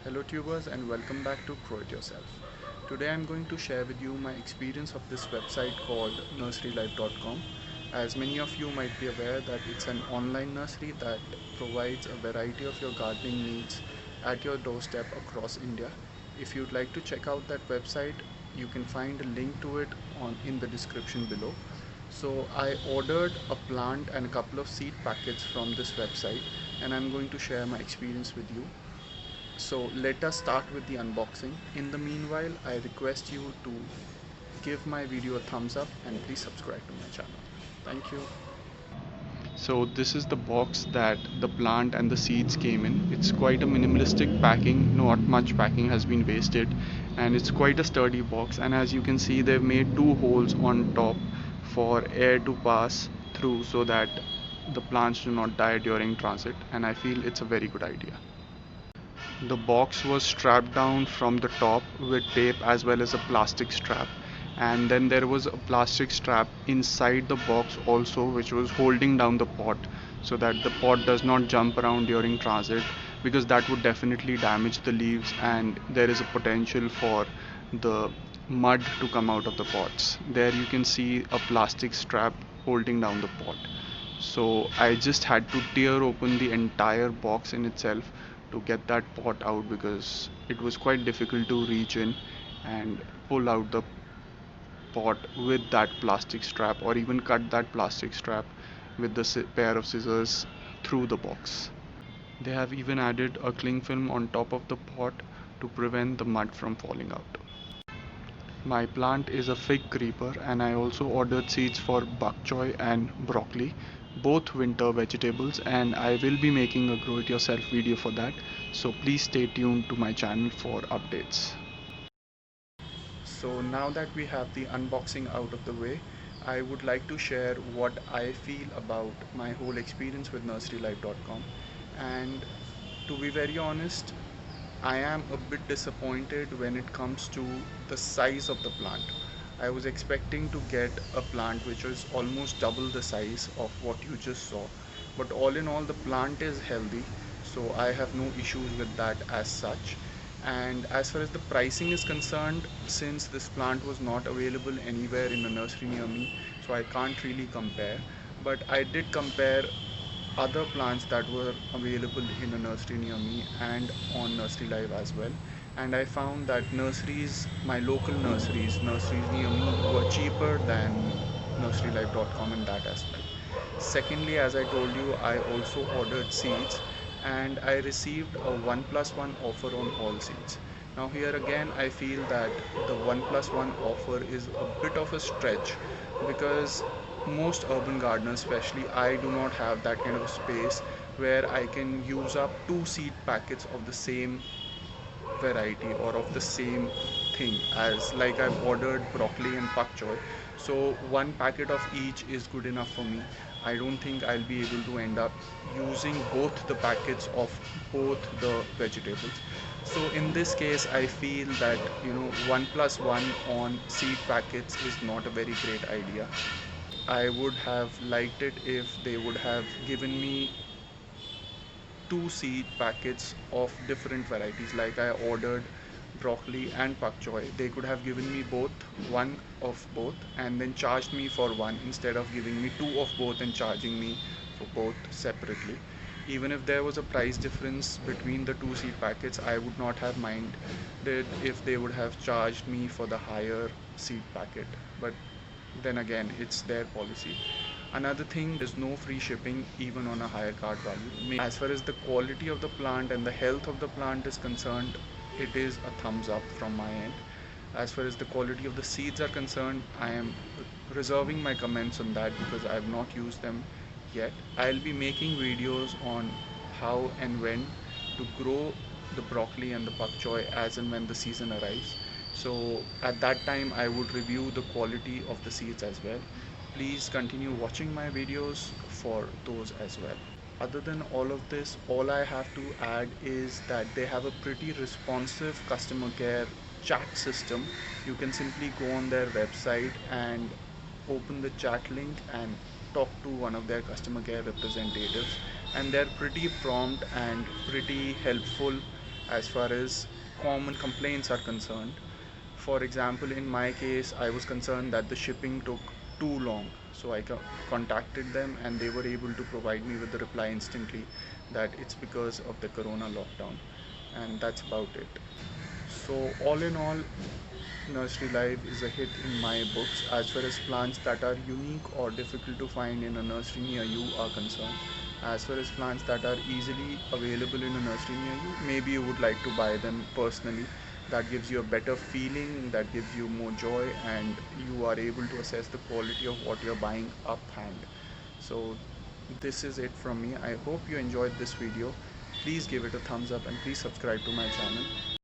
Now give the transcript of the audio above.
Hello tubers and welcome back to Grow It Yourself. Today I'm going to share with you my experience of this website called nurserylife.com. As many of you might be aware that it's an online nursery that provides a variety of your gardening needs at your doorstep across India. If you'd like to check out that website, you can find a link to it in the description below. So I ordered a plant and a couple of seed packets from this website and I'm going to share my experience with you. So let us start with the unboxing. In the meanwhile, I request you to give my video a thumbs up and please subscribe to my channel. Thank you. So this is the box that the plant and the seeds came in. It's quite a minimalistic packing, not much packing has been wasted, and it's quite a sturdy box. And as you can see, they've made two holes on top for air to pass through so that the plants do not die during transit, and I feel it's a very good idea. The box was strapped down from the top with tape as well as a plastic strap, and then there was a plastic strap inside the box also, which was holding down the pot so that the pot does not jump around during transit, because that would definitely damage the leaves and there is a potential for the mud to come out of the pots. There you can see a plastic strap holding down the pot. So I just had to tear open the entire box in itself to get that pot out, because it was quite difficult to reach in and pull out the pot with that plastic strap, or even cut that plastic strap with the pair of scissors through the box. They have even added a cling film on top of the pot to prevent the mud from falling out. My plant is a fig creeper, and I also ordered seeds for bok choy and broccoli, both winter vegetables, and I will be making a grow it yourself video for that. So please stay tuned to my channel for updates. So now that we have the unboxing out of the way, I would like to share what I feel about my whole experience with nurserylife.com. And to be very honest, I am a bit disappointed when it comes to the size of the plant. I was expecting to get a plant which was almost double the size of what you just saw. But all in all, the plant is healthy, so I have no issues with that as such. And as far as the pricing is concerned, since this plant was not available anywhere in a nursery near me, so I can't really compare. But I did compare other plants that were available in a nursery near me and on Nursery Live as well. And I found that my local nurseries near me were cheaper than nurserylife.com in that aspect. Secondly, as I told you, I also ordered seeds and I received a 1 plus 1 offer on all seeds. Now, here again, I feel that the 1 plus 1 offer is a bit of a stretch, because most urban gardeners, especially I, do not have that kind of a space where I can use up two seed packets of the same variety or of the same thing. As like I've ordered broccoli and pak choy, so one packet of each is good enough for me. I don't think I'll be able to end up using both the packets of both the vegetables. So in this case, I feel that 1 plus 1 on seed packets is not a very great idea. I would have liked it if they would have given me two seed packets of different varieties. Like I ordered broccoli and pak choy. They could have given me both, one of both, and then charged me for one instead of giving me two of both and charging me for both separately. Even if there was a price difference between the two seed packets, I would not have minded if they would have charged me for the higher seed packet. But then again, it's their policy. Another thing, there's no free shipping even on a higher cart value. As far as the quality of the plant and the health of the plant is concerned, it is a thumbs up from my end. As far as the quality of the seeds are concerned, I am reserving my comments on that because I have not used them yet. I'll be making videos on how and when to grow the broccoli and the pak choy as and when the season arrives. So at that time, I would review the quality of the seeds as well. Please continue watching my videos for those as well. Other than all of this, all I have to add is that they have a pretty responsive customer care chat system. You can simply go on their website and open the chat link and talk to one of their customer care representatives, and they're pretty prompt and pretty helpful as far as common complaints are concerned. For example, in my case, I was concerned that the shipping took too long. So I contacted them and they were able to provide me with the reply instantly that it's because of the corona lockdown. And that's about it. So, all in all, Nursery Life is a hit in my books as far as plants that are unique or difficult to find in a nursery near you are concerned. As far as plants that are easily available in a nursery near you, maybe you would like to buy them personally. That gives you a better feeling, that gives you more joy, and you are able to assess the quality of what you're buying up hand. So, this is it from me. I hope you enjoyed this video. Please give it a thumbs up and please subscribe to my channel.